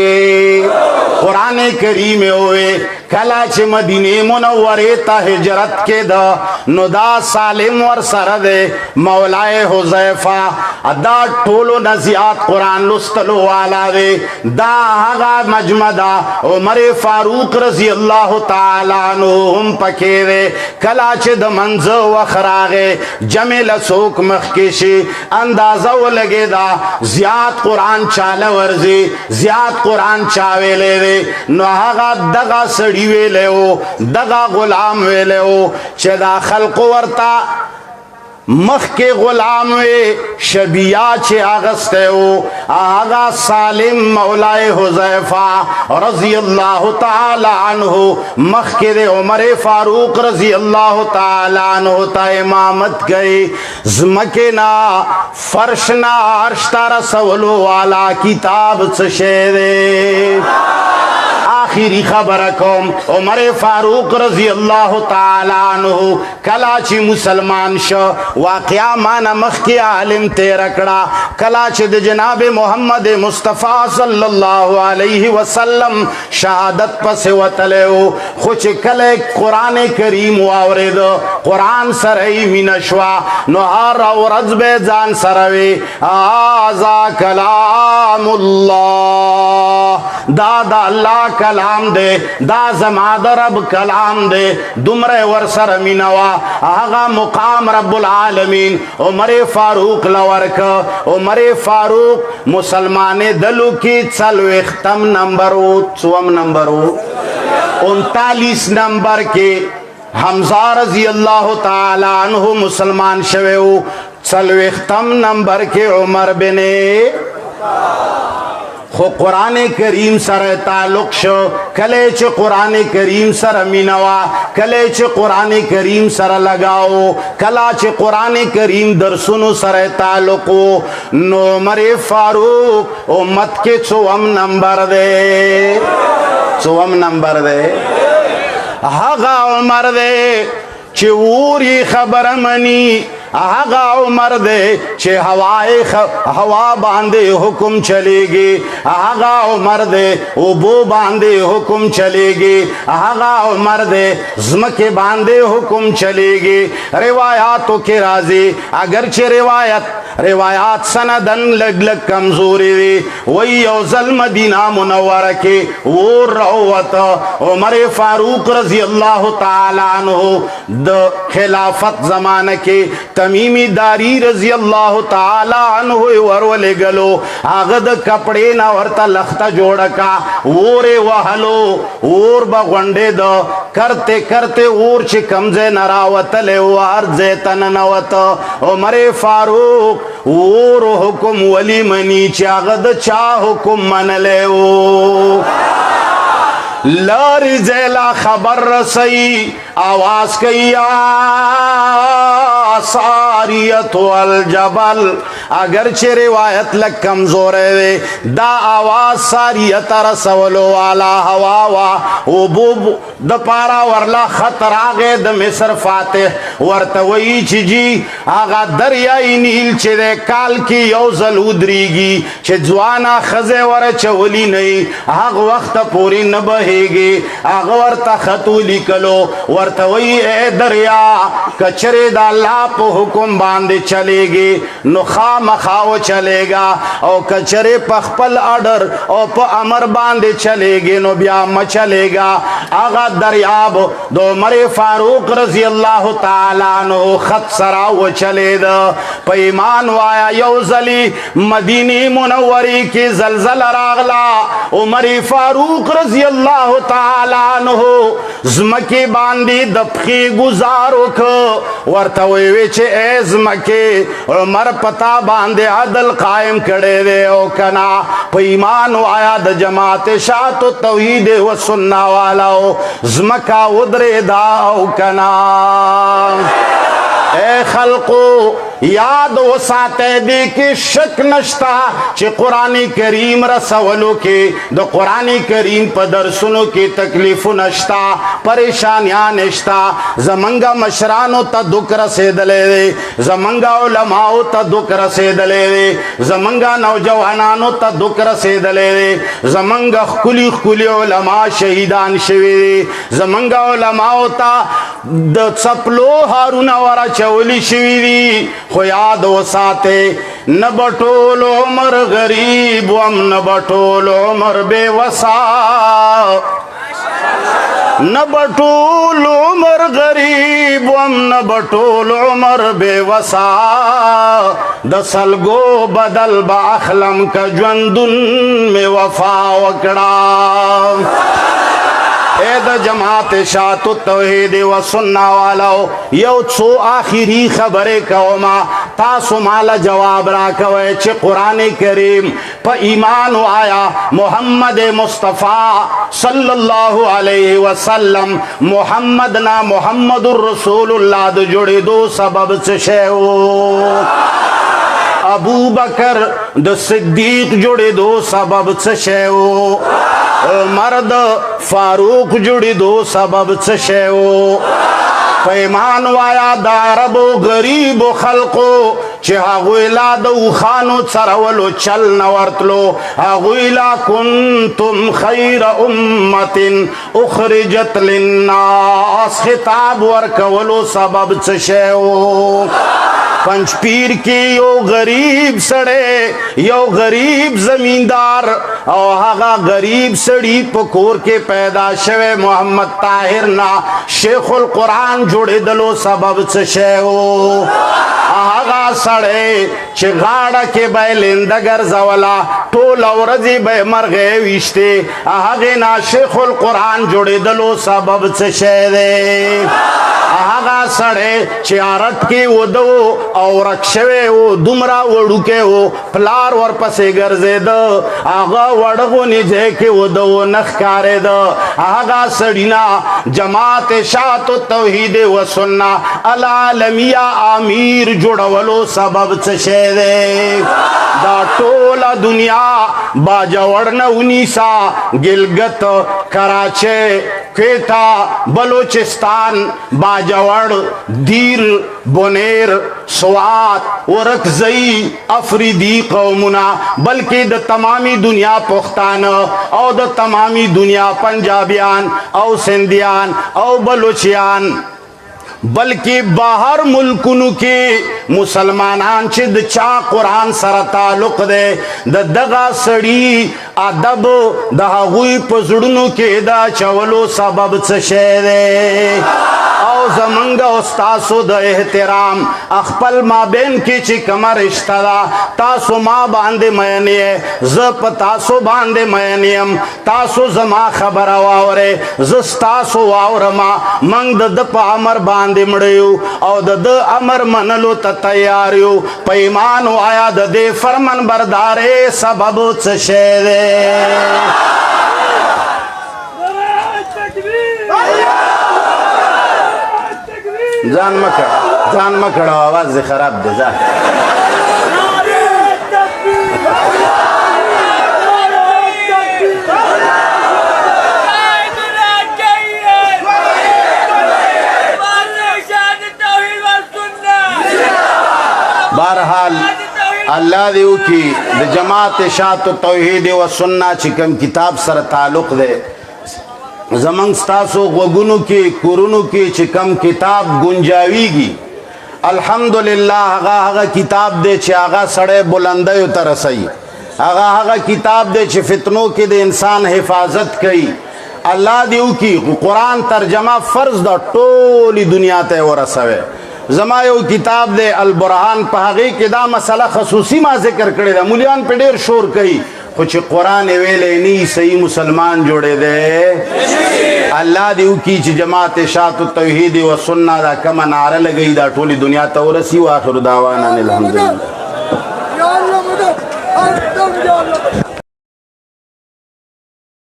Speaker 2: قرآن کریم ہوئے کلا چې مدینه منوره ته هجرت کې ده نو دا سالم ور سره ده مولای حذیفه ادا ټولو نه زیات قران لستلو والا ده دا هغه مجمع ده عمر فاروق رضی الله تعالی عنہ هم پکې ده کلا چې د منځ وخراغه جمل سوک مخکشي اندازه ولګي دا زیات قران چاله ورزي زیات قران چاويلې ده نو هغه دغه سړی ویلو دغه غلام ویلو چې دا خلق ورتا مخ کے غلام وے شبیہ چھ آغستے ہو آغا سالم مولائے حذیفہ رضی اللہ تعالی عنہ مخ کے دے عمر فاروق رضی اللہ تعالی عنہ تا امامت گئی زمکنا فرشنا عرشتا رسولو والا کتاب چشے دے آخری خبرکم عمر فاروق رضی اللہ تعالی عنہ کلاچی مسلمان شو واقعا مانا مخی عالم تیرکڑا کلاچی د جناب محمد مصطفیٰ صلی اللہ علیہ وسلم شہادت پس وطلعو خوچ کلے قرآن کریم واورد قرآن سرئی منشوا نوہر و رضب زان سروی آزا کلام اللہ دا اللہ کلام دے دا زماد رب کلام دے دمرے ورسر منوا آغا مقام رب العالمین عمر فاروق لورک عمر فاروق مسلمان دلو کی چلو اختم نمبرو چوم نمبرو 39 نمبر کے حمزہ رضی اللہ تعالی عنہ مسلمان شویو چلو اختم نمبر کے عمر بنے خو قرآن کریم سر تعلق شو کلے چھ قرآن کریم سر مینوا کلے چھ قرآن کریم سر لگاو کلا چھ قرآن کریم درسنو سر تعلقو نو عمر فاروق امت کے چوم نمبر دے چوم نمبر دے حقا عمر دے چوری خبر منی آغا عمر دے چھے ہوا باندے حکم چلے گی آغا عمر دے ابو باندے حکم چلے گی آغا عمر دے زمکے باندے حکم چلے گی روایاتوں کے رازی اگرچہ روایات سندن لگ لگ کمزوری دی وہی اوزل مدینہ منورہ کے وہ روت عمر فاروق رضی اللہ تعالی عنہ دا خلافت زمانہ کے تمیمی داری رضی اللہ تعالی عنہ ورولے گلو آغد کپڑے نا ورطا لختا جوڑکا وورے وحلو اور بغنڈے دا کرتے کرتے اور چھ کمزے نراوتلے وار زیتن نوت عمر فاروق اور حکم ولی منی چاغد چا حکم من لے لاری زیلا خبر رسی آواز کیا ساریت والجبل اگرچہ روایت لگ کمزور ہے دا آواز ساریت رسولو والا ہواوا وبوب دا پارا ورلا خطر آگے دا مصر فاتح ورتوئی چی جی آگا دریائی نیل چی دے کال کی یوزل ادری گی چی جوانا خزے ور چولی نہیں آگ وقت پوری نبہے گی آگ ورتا خطو لکلو ورتوئی اے دریا کچرے دا اللہ پو حکم باندے چلے گی نخا مخاو چلے گا او کچرے پخپل اڈر او پا امر باندے چلے گی نو بیا مچلے گا آغا دریاب دو عمر فاروق رضی اللہ تعالی عنہ خط سراو چلے دا پا ایمان وایا یوزلی مدینی منوری کی زلزل راغلا عمر فاروق رضی اللہ تعالی عنہ زمکی باندی دپخی گزارو کھو ورطویوی چھے اے زمکی عمر پتا باندے عدل قائم کڑے دے او کنا پا ایمان وایا دا جماعت شاعت و توحید و سننا والا او زمکا ادرے دا او کنا اے خلقو याद वसाते दे के शक नश्ता चे कुरान करीम रसवलो के द कुरान करीम पर दरसुनो के तकलीफ नश्ता परेशानियां नश्ता जमंगा मशरानो ता दुख रसेदले दे जमंगा उलमाओ ता दुख रसेदले दे जमंगा नौजवानानो ता दुख रसेदले दे जमंगा खुली खुली उलमा शहीदान शवी दे जमंगा उलमाओ ता द सपलो हारून वारा चवली शवी दी खो याद वसाते न बटोलो मर गरीब हम न बटोलो मर बेवसा न बटोलो मर गरीब हम न बटोलो मर बेवसा दसलगो बदल बाखलम का ज्वंदुन में वफा वकड़ा द जमात शातु तौहीद व सुन्ना वालो यो छो आखिरी खबरे कौमा तासु माला जवाब राखवे चे कुरान करीम प ईमान आया मोहम्मद मुस्तफ़ा सल्लल्लाहु अलैहि वसल्लम मोहम्मद ना मोहम्मदुर रसूलुल्लाह द जुड़े दो सबब से शेओ अबू बकर द सिद्दीक जुड़े दो सबब से शेओ मर्द फारूक जुड़ी दो सबब से शेओ पैमान वाया दारबो गरीबो खल्को चहा गुइला दो खानो सरवलो चल नवर्तलो अगुइला कुंतुम खैर उम्मतिन उखरिजत लिन्नास खिताब वर्कवलो सबब से शेओ पंचपीर के यो गरीब सड़े यो गरीब जमींदार और हागा गरीब सड़ी पकोर के पैदा शवे मोहम्मद ताहिर ना शेखुल कुरान जुड़े दलो सबब से शेओ हागा सड़े चिगाड़ा के बैलिंदगर जवला टोल औरजी बे मर गए विश्ते हागे ना शेखुल कुरान जुड़े दलो सबब से शेदे आगा सड़े चारट के वो दो और अक्षवे वो दुमरा वड़ू के वो प्लार वर पसे गर्जे द आगा वड़गो निजे के वो दो नखकारे द आगा सड़ीना जमात शात तौहीद व सुन्ना अलालमिया आमीर जुड़वलो सबब से शेदे दा टोला दुनिया बाजवड़न उनीसा गिलगत कराचे क्वेटा बलोचिस्तान बाजवड़ दीर बोनेर स्वात वरकजई अफरीदी कौमुना बल्कि द तमामी दुनिया पुख्तान और द तमामी दुनिया पंजाबियान और सिंधियान और बलोचियान बल्कि बाहर मुल्कुनु के मुसलमानान चिद चा कुरान सर ताल्लुक दे द दगा सड़ी अदब दहागुई पजुड़नु के दा चवलो सबब से शेदे और जमंगा उस्तासो द एहतराम अखपल माबेन की चिकमर इश्तदा तासो माँ बांधे मयनिये जप तासो बांधे मयनियम तासो जमा खबर वावरे जस्तासो वावरमा मंग द पामर बांधे मड़ेयु और द अमर मनलो त तैयारियो पैमान आया द दे फरमन बरदारे सबब से शेदे जान मकड़ आवाज खराब दे जा बहरहाल अल्लाह देव की द जमात शात तौहीद व सुन्ना चिकम किताब सर ताल्लुक दे जमंग स्तासो वगुनु की कुरुनु की चिकम किताब गुंजावीगी अल्हम्दुलिल्लाह आगा किताब दे चे आगा सड़े बुलंदे उतर सही आगा किताब दे चे फितनों के दे इंसान हिफाजत कई अल्लाह देव की कुरान तर्जमा फर्ज द टोली दुनिया ते वरसवे जमायो किताब दे अल बुरहान पहागी के दा मसला खसूसी मा जिक्र करे दा मुलियान पे ढेर शोर कही कुछ कुरान वेले नहीं सही मुसलमान जोड़े दे अल्लाह दी की जमात शात तौहीद व सुन्ना दा कम नारा लगई दा टोली दुनिया तौरसी व आखिर दावाना अल्हम्दुलिल्लाह।